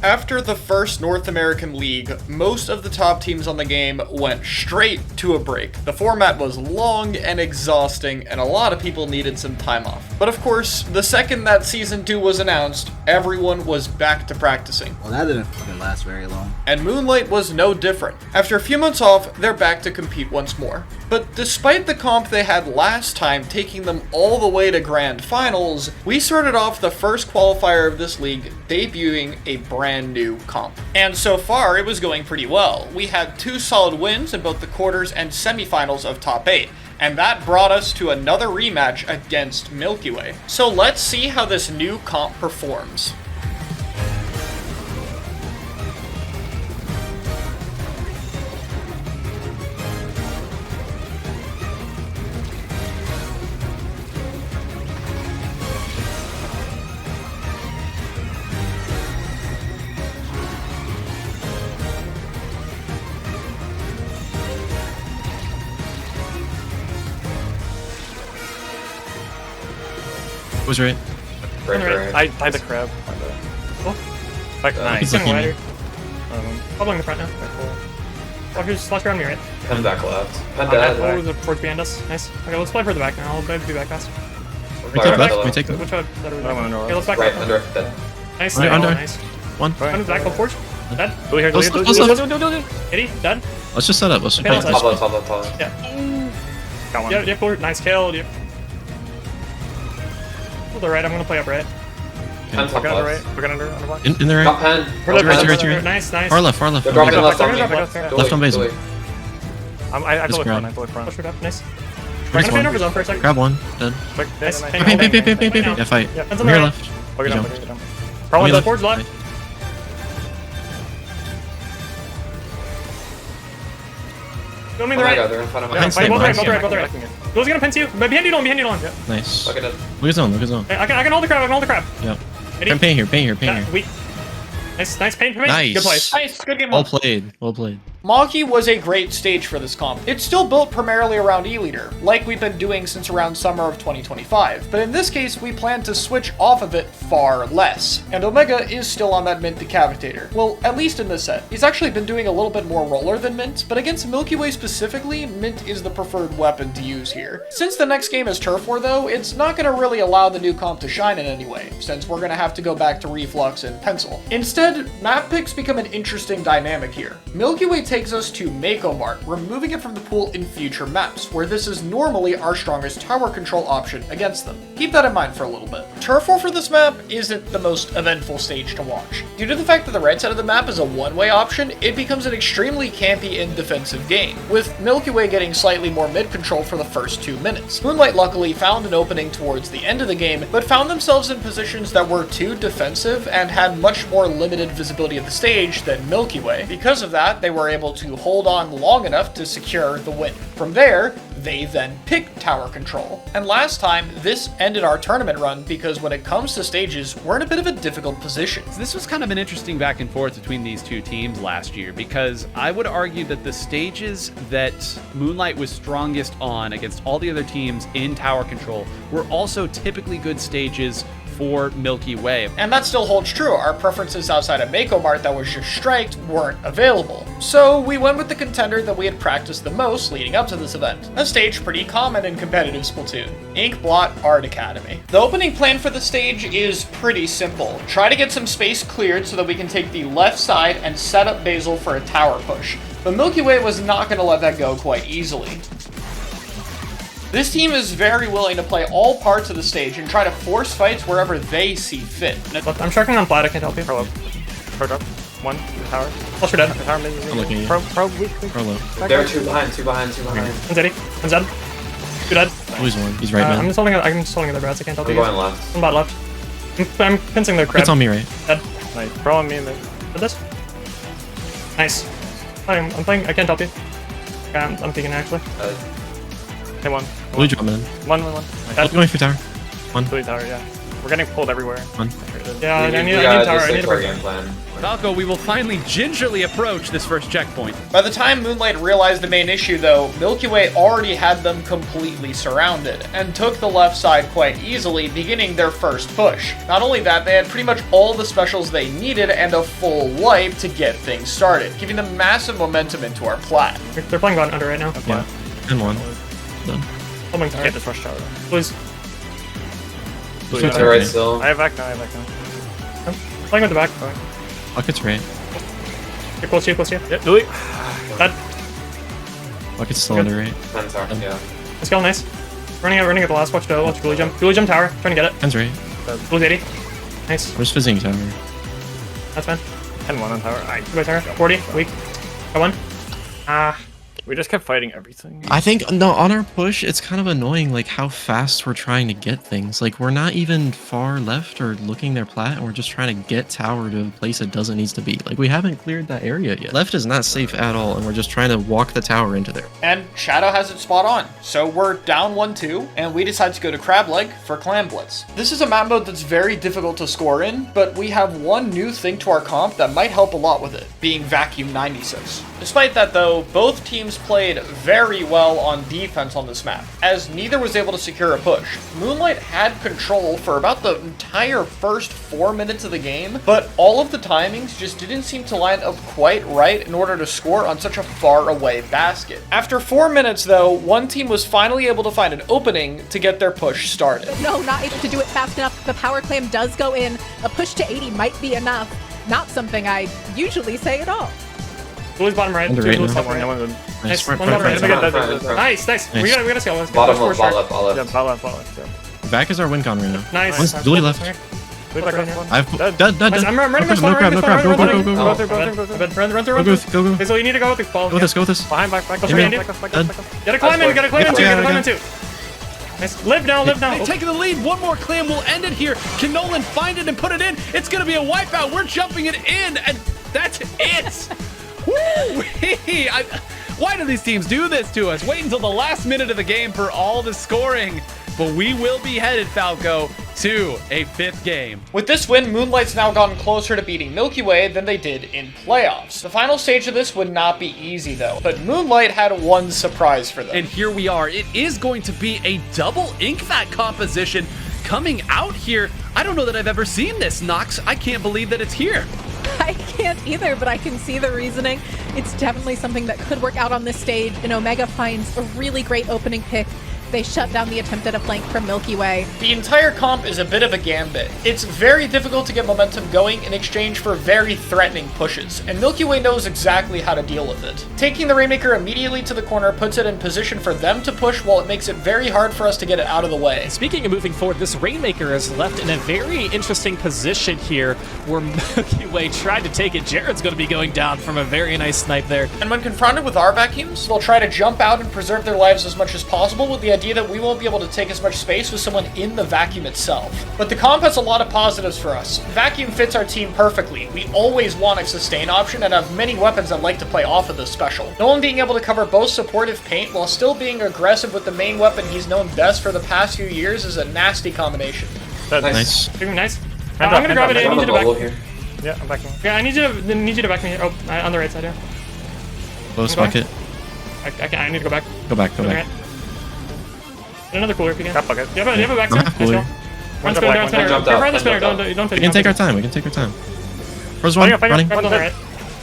After the first North American League, most of the top teams on the game went straight to a break. The format was long and exhausting, and a lot of people needed some time off. But of course, the second that Season 2 was announced, everyone was back to practicing. Well, that didn't fucking last very long. And Moonlight was no different. After a few months off, they're back to compete once more. But despite the comp they had last time taking them all the way to Grand Finals, we started off the first qualifier of this league debuting a brand new comp. And so far, it was going pretty well. We had 2 solid wins in both the quarters and semifinals of top 8. And that brought us to another rematch against Milky Way. So let's see how this new comp performs. Was right. Right. I tied the crab. Oh. Like, nice. He's wider. Bubbling the front now. Right, cool. Walker's slash around me, right? Pen back left. Pen dead. Oh, the torch behind us. Nice. Okay, let's play for the back now. I'll be back fast. We take back. We take back. Which one? Okay, let's back. Right, under. Dead. Nice. Under. Nice. One. Under back, go forge. Dead. Go here, go here. Hitty, dead. Let's just set up. Let's just play. Top. Yeah. Got one. Yeah, cool. Nice kill. Yep. To the right, I'm gonna play up right. Pen top Under left. right. We're gonna under right. In the right. Top pen. Right. Nice. Far left. They're dropping left on me. Left on basil. I fully front. I fully front. Push it up. Nice. We're gonna over zone for a second. Grab one. Dead. Nice. Paint. Yeah, fight. Hands Here on the right. left. Look it down. Probably left. Forge left. Go me in the right. They're in front of my Both right. Those gonna pin you. Behind you, don't. Yeah. Nice. Look at it. Look at zone. I can hold the crab. Yeah. Paint here. Weak. Nice paint. Nice. Good place. Nice, good game. Well played. Maki was a great stage for this comp. It's still built primarily around E-Leader, like we've been doing since around summer of 2025, but in this case we plan to switch off of it far less. And Omega is still on that Mint Decapitator. Well, at least in this set. He's actually been doing a little bit more roller than Mint, but against Milky Way specifically, Mint is the preferred weapon to use here. Since the next game is Turf War though, it's not going to really allow the new comp to shine in any way, since we're going to have to go back to Reflux and Pencil. Instead, map picks become an interesting dynamic here. Milky Way takes us to Mako Mart, removing it from the pool in future maps, where this is normally our strongest tower control option against them. Keep that in mind for a little bit. Turf War for this map isn't the most eventful stage to watch. Due to the fact that the right side of the map is a one-way option, it becomes an extremely campy and defensive game, with Milky Way getting slightly more mid-control for the first 2 minutes. Moonlight luckily found an opening towards the end of the game, but found themselves in positions that were too defensive and had much more limited visibility of the stage than Milky Way. Because of that, they were able to hold on long enough to secure the win. From there, they then picked tower control. And last time, this ended our tournament run because when it comes to stages, we're in a bit of a difficult position. This was kind of an interesting back and forth between these two teams last year, because I would argue that the stages that Moonlight was strongest on against all the other teams in tower control were also typically good stages for Milky Way. And that still holds true. Our preferences outside of Mako Mart that was just striked weren't available. So we went with the contender that we had practiced the most leading up to this event. A stage pretty common in competitive Splatoon. Inkblot Art Academy. The opening plan for the stage is pretty simple. Try to get some space cleared so that we can take the left side and set up Basil for a tower push. But Milky Way was not going to let that go quite easily. This team is very willing to play all parts of the stage and try to force fights wherever they see fit. I'm tracking on flat, I can't help you. Pro drop. One, tower. Plus you're dead. I'm looking at you. Pro weak. Pro low. They're two behind. One's Eddie. One's dead. Two dead. Always one. He's right now. I'm just holding other brats, I can't help you. I'm going left. One bot left. I'm pincing their crab. It's on me, right? Dead. Nice. Pro on me and then. Did this? Nice. I'm playing, I can't help you. I'm peeking actually. Hey, one. Blue jumping in. One. Going for tower. One. Blue tower, yeah. We're getting pulled everywhere. One. Yeah, I need tower. I need a game plan. Falco, we will finally gingerly approach this first checkpoint. By the time Moonlight realized the main issue though, Milky Way already had them completely surrounded, and took the left side quite easily, beginning their first push. Not only that, they had pretty much all the specials they needed and a full wipe to get things started, giving them massive momentum into our plat. They're playing bot under right now. Yeah. And one. Done. Oh my god. Get this rush tower. Please. It's On the right still. I have back now. I'm playing with the back. Bucket's right. You're close to you. Yep, do it. That. Bucket's still under right. Hands are, yeah. Let's go, nice. Running at the last watch though. Watch Ghoulie jump. Ghoulie jump tower. Trying to get it. Hands right. Blue's 80. Nice. I'm just fizzing tower. That's fine. 10-1 on tower. Alright, go tower. 40. Weak. Got one. We just kept fighting everything. I think, no, on our push, it's kind of annoying, like, how fast we're trying to get things. Like, we're not even far left or looking their plat, and we're just trying to get tower to a place it doesn't need to be. Like, we haven't cleared that area yet. Left is not safe at all, and we're just trying to walk the tower into there. And Shadow has it spot on. So we're down 1-2, and we decide to go to Crab Leg for Clam Blitz. This is a map mode that's very difficult to score in, but we have one new thing to our comp that might help a lot with it, being Vacuum 96. Despite that though, both teams played very well on defense on this map, as neither was able to secure a push. Moonlight had control for about the entire first 4 minutes of the game, but all of the timings just didn't seem to line up quite right in order to score on such a far away basket. After 4 minutes though, one team was finally able to find an opening to get their push started. No, not able to do it fast enough. The power clam does go in. A push to 80 might be enough. Not something I usually say at all. Blue's bottom right. Under Two right blues now. top right. Nice. Front, One front, bottom right. front, front. Nice. We gotta see all this. Bottom Let's left, go ball left. Yeah, ball left. Yeah. Back is our win con right now. Nice. One's dually left. Lead back right here. I've Dead. done. Nice. I'm running this No crab. Go through. Run through. Go. Okay, so you need to go with the ball. Go with this. Behind, back. Go Hit straight, me. Andy. Done. Gotta climb in too. Nice. Live now. They've taken the lead. One more clam will end it here. Can Nolan find it and put it in? It's going to be a wipeout. We're jumping it in, and that's it. Woo! Why do these teams do this to us? Wait until the last minute of the game for all the scoring. But we will be headed, Falco, to a 5th game. With this win, Moonlight's now gotten closer to beating Milky Way than they did in playoffs. The final stage of this would not be easy though, but Moonlight had one surprise for them. And here we are. It is going to be a double ink vat composition coming out here. I don't know that I've ever seen this, Nox. I can't believe that it's here. I can't either, but I can see the reasoning. It's definitely something that could work out on this stage, and Omega finds a really great opening pick. They shut down the attempt at a flank from Milky Way. The entire comp is a bit of a gambit. It's very difficult to get momentum going in exchange for very threatening pushes, and Milky Way knows exactly how to deal with it. Taking the Rainmaker immediately to the corner puts it in position for them to push, while it makes it very hard for us to get it out of the way. Speaking of moving forward, this Rainmaker is left in a very interesting position here, where Milky Way tried to take it. Jared's going to be going down from a very nice snipe there. And when confronted with our vacuums, they'll try to jump out and preserve their lives as much as possible, with the idea that we won't be able to take as much space with someone in the vacuum itself. But the comp has a lot of positives for us. Vacuum fits our team perfectly. We always want a sustain option and have many weapons that like to play off of this special. Nolan being able to cover both supportive paint while still being aggressive with the main weapon he's known best for the past few years is a nasty combination. Nice. Nice. I'm gonna grab it. I need you to back. Here. Yeah, I'm backing. Yeah, I need you to back me here. Oh, on the right side here. Close bucket. I need to go back. Go back. Get another cooler if you can. You have a back I'm spin? half cooler. Run spinner, run spinner. Jumped Go out. run the spinner. Jumped Don't We can take our time. First one, running. Run on the right.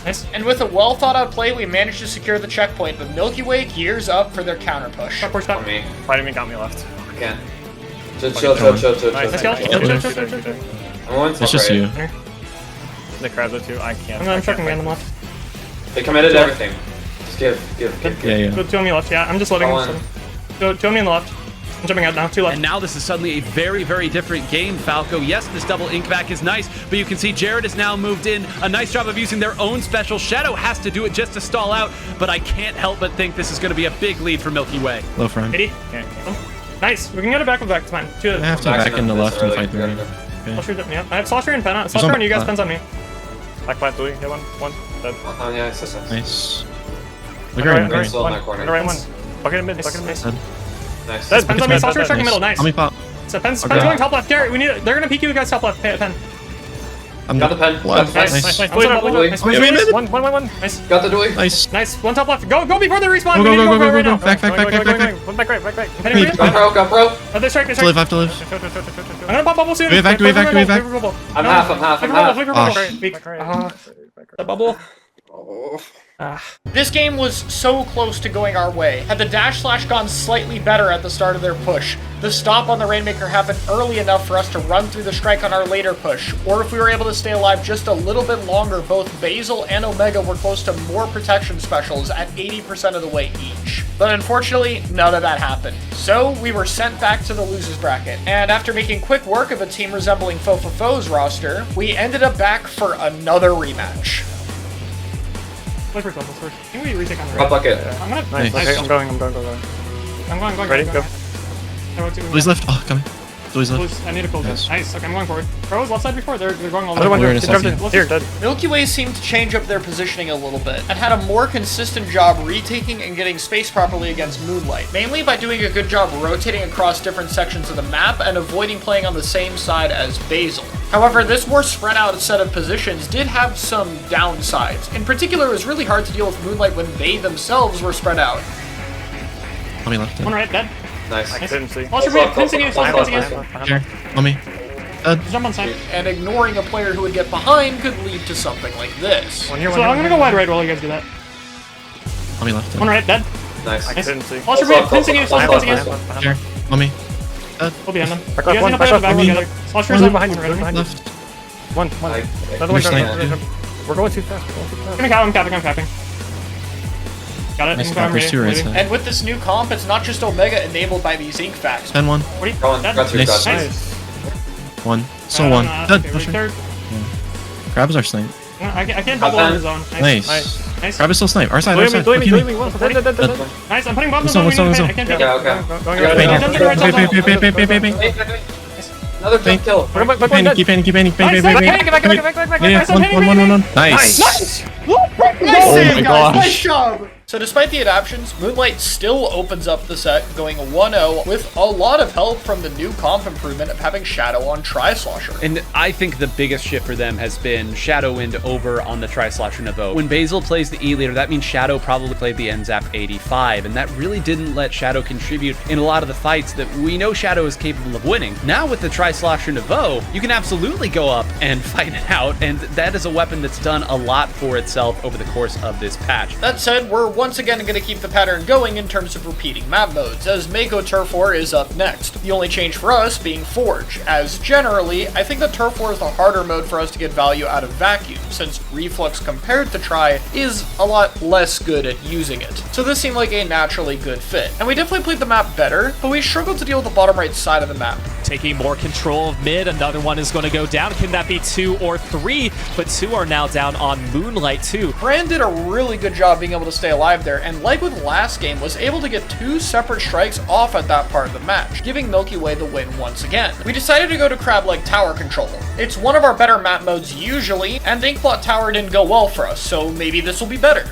Nice. And with a well thought out play, we managed to secure the checkpoint, but Milky Way gears up for their counter push. Stop, push, stop. On me. Fighting me, got me left. Again. Chill. Nice. Let's go. Chill. I'm going It's just you. The crabs are too. I can't. I'm checking random left. They committed everything. Just give. Yeah. Go 2 on me left. Yeah, I'm just loading. Go 2 on me on the left. I'm jumping out now. 2 left. And now this is suddenly a very, very different game, Falco. Yes, this double ink back is nice, but you can see Jared has now moved in. A nice job of using their own special. Shadow has to do it just to stall out, but I can't help but think this is going to be a big lead for Milky Way. Low front. 80. Nice. We can get it back with back. It's fine. I have to back in the left and fight the right. Yeah, I have Slosher and Pen on. Slosher on you guys, Pen's on me. Back plant 3. Hit one. Dead. Yeah, it's Nice. Look right. Still in that corner. The right one. Bucket in mid. Dead. Nice. Dead. Pen's on me. Slosher checking middle. Nice. Help me pop. So Pen's going top left. Garrett, they're gonna peek you guys top left. Pay pen. I'm Got the pen. Got the pen. Nice. Nice. One. Nice. Got the doily. Nice. One top left. Go before they respawn. Go. Back. Got pro. Oh, they strike. I have to live. I'm gonna pop bubble soon. We evac. I'm half. The bubble. This game was so close to going our way. Had the dash slash gone slightly better at the start of their push, the stop on the Rainmaker happened early enough for us to run through the strike on our later push, or if we were able to stay alive just a little bit longer, both Basil and Omega were close to more protection specials at 80% of the way each. But unfortunately, none of that happened. So we were sent back to the losers bracket, and after making quick work of a team resembling Fofafo's roster, we ended up back for another rematch. Let's first. Can we retake on the Got bucket. I'm gonna. Nice. Okay, I'm going. I'm going. Ready? Go. Please left. Oh, coming. Please left. I need a cold Nice. Nice. Okay, I'm going forward. Pro was left side before. They're going all the Other way. one here. Here, dead. Milky Way seemed to change up their positioning a little bit, and had a more consistent job retaking and getting space properly against Moonlight, mainly by doing a good job rotating across different sections of the map and avoiding playing on the same side as Basil. However, this more spread out set of positions did have some downsides. In particular, it was really hard to deal with Moonlight when they themselves were spread out. On me left. One right, dead. Nice. I couldn't see. Flash your pins again. Here. On me. Jump on side. And ignoring a player who would get behind could lead to something like this. So I'm gonna go wide right while you guys do that. On me left. One right, dead. Nice. I couldn't see. Flash your pins again. Here. On me. We'll be on them. You guys gonna play on the back together. Flash your behind you. Left. One. Another one. We're going too fast. I'm capping. Got it. Nice cap. There's two right side. And with this new comp, it's not just Omega enabled by these ink facts. 10-1. What are you? Got through. Nice. Nice. 1. Still 1. Dead. Okay, third. Crab is our snipe. I can't double on the zone. Nice. Nice. Crab is still snipe. Our side. Our side. Nice, I'm putting bombs on the zone. I can't take it. Yeah, okay. Another jump kill. Keep painting. Nice. Oh my gosh. Nice job! So despite the adaptions, Moonlight still opens up the set, going 1-0 with a lot of help from the new comp improvement of having Shadow on Tri-Slosher. And I think the biggest shift for them has been Shadow Wind over on the Tri-Slosher Navo. When Basil plays the E-leader, that means Shadow probably played the NZAP 85, and that really didn't let Shadow contribute in a lot of the fights that we know Shadow is capable of winning. Now with the Tri-Slosher Navo, you can absolutely go up and fight it out, and that is a weapon that's done a lot for itself over the course of this patch. That said, we're once again going to keep the pattern going in terms of repeating map modes, as Mako Turf War is up next. The only change for us being Forge, as generally, I think that Turf War is the harder mode for us to get value out of Vacuum, since Reflux compared to Tri is a lot less good at using it. So this seemed like a naturally good fit. And we definitely played the map better, but we struggled to deal with the bottom right side of the map. Taking more control of mid, another one is going to go down. Can that be 2 or 3? But 2 are now down on Moonlight too. Brand did a really good job being able to stay alive there, and like with last game, was able to get 2 separate strikes off at that part of the match, giving Milky Way the win once again. We decided to go to crab-leg tower control. It's one of our better map modes usually, and Inkblot Tower didn't go well for us, so maybe this will be better.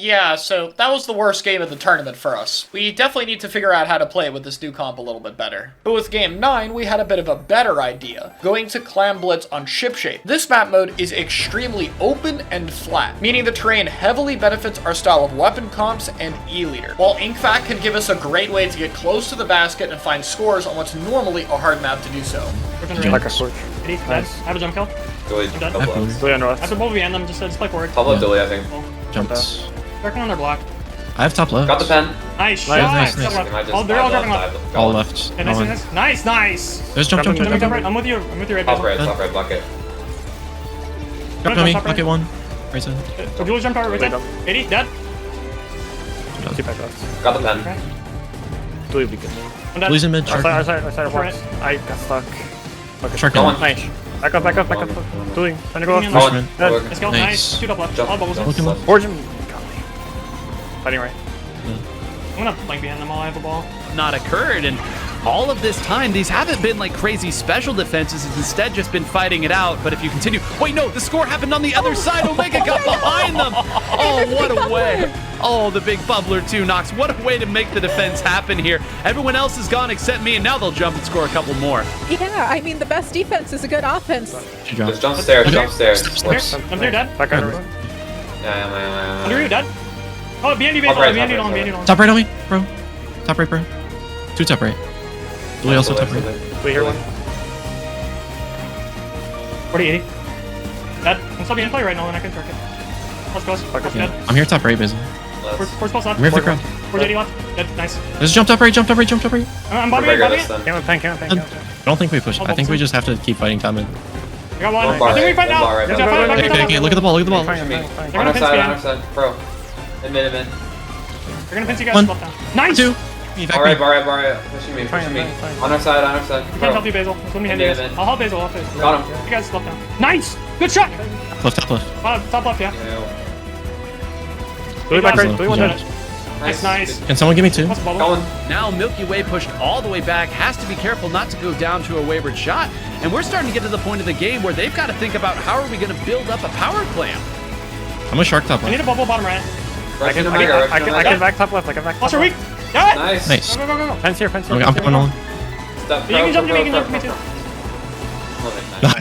Yeah, so that was the worst game of the tournament for us. We definitely need to figure out how to play with this new comp a little bit better. But with Game 9, we had a bit of a better idea, going to Clam Blitz on Ship Shape. This map mode is extremely open and flat, meaning the terrain heavily benefits our style of weapon comps and E-leader, while Inkfact can give us a great way to get close to the basket and find scores on what's normally a hard map to do so. Like a switch. Nice. Have a jump kill. Delay. After both we end them, just play forward. Top left delay, I think. Jumps. Working on their block. I have top left. Got the pen. Nice shot. Nice. They're all grabbing left. All left. Okay, nice. There's jump. Jump right. I'm with you right. Top right, bucket. Drop on me. Bucket 1. Right side. Julie jump right side. 80, dead. Got the pen. I'm dead. Please in mid. Shark. Our side of box. I got stuck. Shark. Nice. Back up. Doing. Trying to go off. Freshman. Let's go. Nice. Nice. Shoot up left. All bubbles in. Looking left. Forge him. Got me. Fighting right. I'm gonna flank behind them while I have the ball. Not occurred, and all of this time, these haven't been like crazy special defenses. It's instead just been fighting it out. But if you continue, wait, no, the score happened on the other side. Omega got behind them. Oh, what a way. Oh, the big bubbler too, Nox. What a way to make the defense happen here. Everyone else is gone except me, and now they'll jump and score a couple more. Yeah, I mean, the best defense is a good offense. Just jump stairs, jump stairs. I'm there, Dad. Back under. Yeah. Under you, Dad. Oh, behind you, behind you. Top right on me, bro. Top right, bro. 2 top right. Louis also top right. Wait, here one. 40-80. Dad, I'm still being play right now, and I can track it. Let's go. Yeah. I'm here top right, busy. First ball left. I'm here for the crowd. 480 left. Dead, nice. Just jump top right, jump top right, jump top right. I'm bobbing it. I don't think we push. I think we just have to keep fighting top mid. I got one. I think we fight now. Okay, look at the ball, look at the ball. They're gonna pinch me. On our side, bro. In mid. They're gonna pinch you guys. 1, Left down. Nice. 2. Alright. Pushing me. On our side. I can't help you, Basil. Let me hand you guys. I'll help Basil. Got him. You guys left down. Nice. Good shot. Left, top left. Top left, yeah. Louis back right. Louis one dead. Nice. Can someone give me 2? Going. Now Milky Way pushed all the way back, has to be careful not to go down to a wayward shot, and we're starting to get to the point of the game where they've got to think about how are we going to build up a power clamp. I'm a shark top I need left. a bubble bottom right. I can back top left. Watch your weak. Got it. Nice. Go. Fence here. Okay, I'm coming on. Step, You can jump to me. You can jump to me too.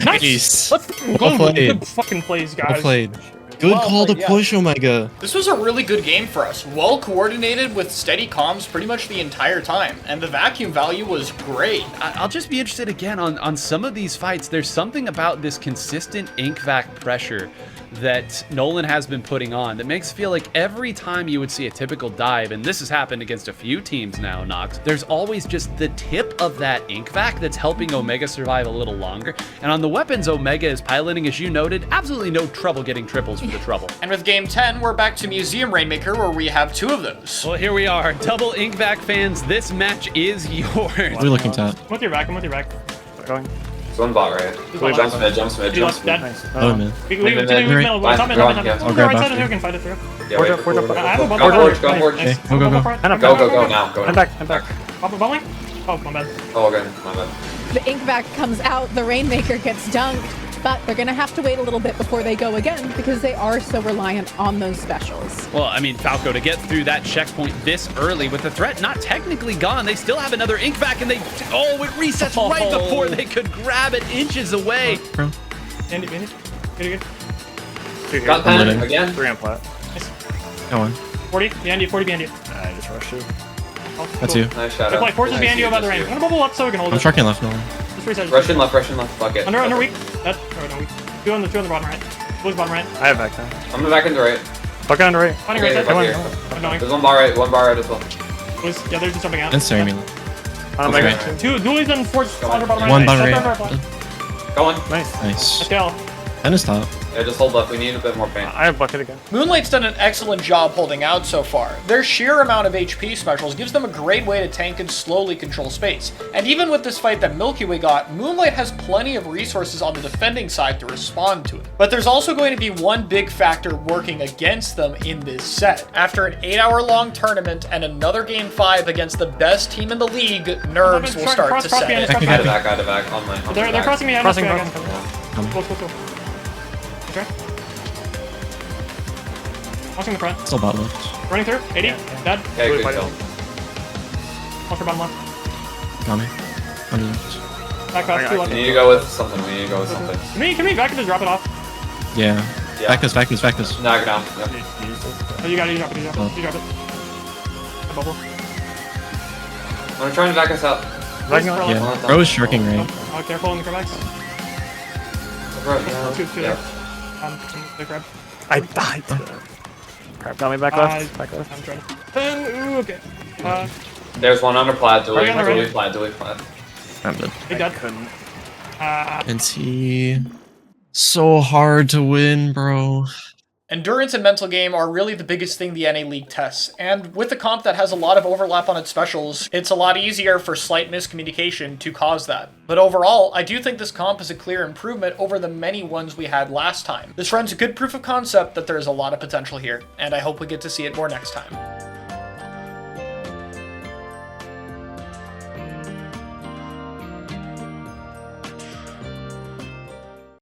Nice. Let's go. Well played. Good fucking plays, guys. Well played. Good Well call played, to yeah. push, Omega. This was a really good game for us. Well coordinated with steady comms pretty much the entire time. And the vacuum value was great. I'll just be interested again on some of these fights. There's something about this consistent ink vac pressure that Nolan has been putting on that makes it feel like every time you would see a typical dive, and this has happened against a few teams now, Nox, there's always just the tip of that ink vac that's helping Omega survive a little longer. And on the weapons Omega is piloting, as you noted, absolutely no trouble getting triples for the trouble. And with game 10, we're back to Museum Rainmaker where we have 2 of those. Well, here we are. Double ink vac fans, this match is yours. We're looking top. I'm with your back. Going. There's one bot right. Jump mid. Oh, man. We middle. Top mid. I'll grab Right side after. of here, can fight it through. Yeah, wait. I have a bubble. Go forward. Nice. Okay, go. Go now. Go now. I'm back. Bubbling? Oh, my bad. Oh, okay. My bad. The ink vac comes out, the Rainmaker gets dunked, but they're gonna have to wait a little bit before they go again because they are so reliant on those specials. Well, I mean, Falco, to get through that checkpoint this early with the threat not technically gone, they still have another ink vac and they, it resets right before they could grab it inches away. Bro. Andy. Good. Got pen again. 3 on flat. Go on. 40 behind you. I just rushed you. That's you. Nice shot. Play forces behind you about the range. I'm gonna bubble up so we can hold I'm it. trucking left, Nolan. Just reset. Russian left. Fuck it. Under weak. That's no weak. Two on the bottom right. Blue's bottom right. I have back then. I'm back into right. Fuck under right. Fighting Okay, right fuck side. here. Annoying. There's one bar right as well. Blue's, yeah, they're just jumping out. And staring me. I'm Okay. back. Two dualies and force under bottom right. One bottom Nice. right. Go on. Nice. Nice. Let's go. And his top. Yeah, just hold up. We need a bit more pain. I have bucket again. Moonlight's done an excellent job holding out so far. Their sheer amount of HP specials gives them a great way to tank and slowly control space. And even with this fight that Milky Way got, Moonlight has plenty of resources on the defending side to respond to it. But there's also going to be one big factor working against them in this set. After an 8-hour-long tournament and another game 5 against the best team in the league, nerves will start to set in. Out of back. On my. They're crossing me. Crossing. Go. Okay. Watching the front. Still bot left. Running through. 80. Dead. Okay, good kill. Watch your bottom left. Got me. On your left. Back fast. 2 We left. need to go with something. Can we back and just drop it off? Yeah. Yeah. Back this. Knock it down. Yep. Oh, you got it. You drop it. You drop it. A bubble. I'm gonna try and back us out. Yeah. Bro is sharking right. Oh, careful in the Climax. Two Yeah. The crab. I died. Crap, got me back left. Back left. I'm trying to. Ooh, okay. There's one under plaid. Are you under Delete plaid. I'm dead. Big dead. NT. So hard to win, bro. Endurance and mental game are really the biggest thing the NA League tests, and with a comp that has a lot of overlap on its specials, it's a lot easier for slight miscommunication to cause that. But overall, I do think this comp is a clear improvement over the many ones we had last time. This runs a good proof of concept that there is a lot of potential here, and I hope we get to see it more next time.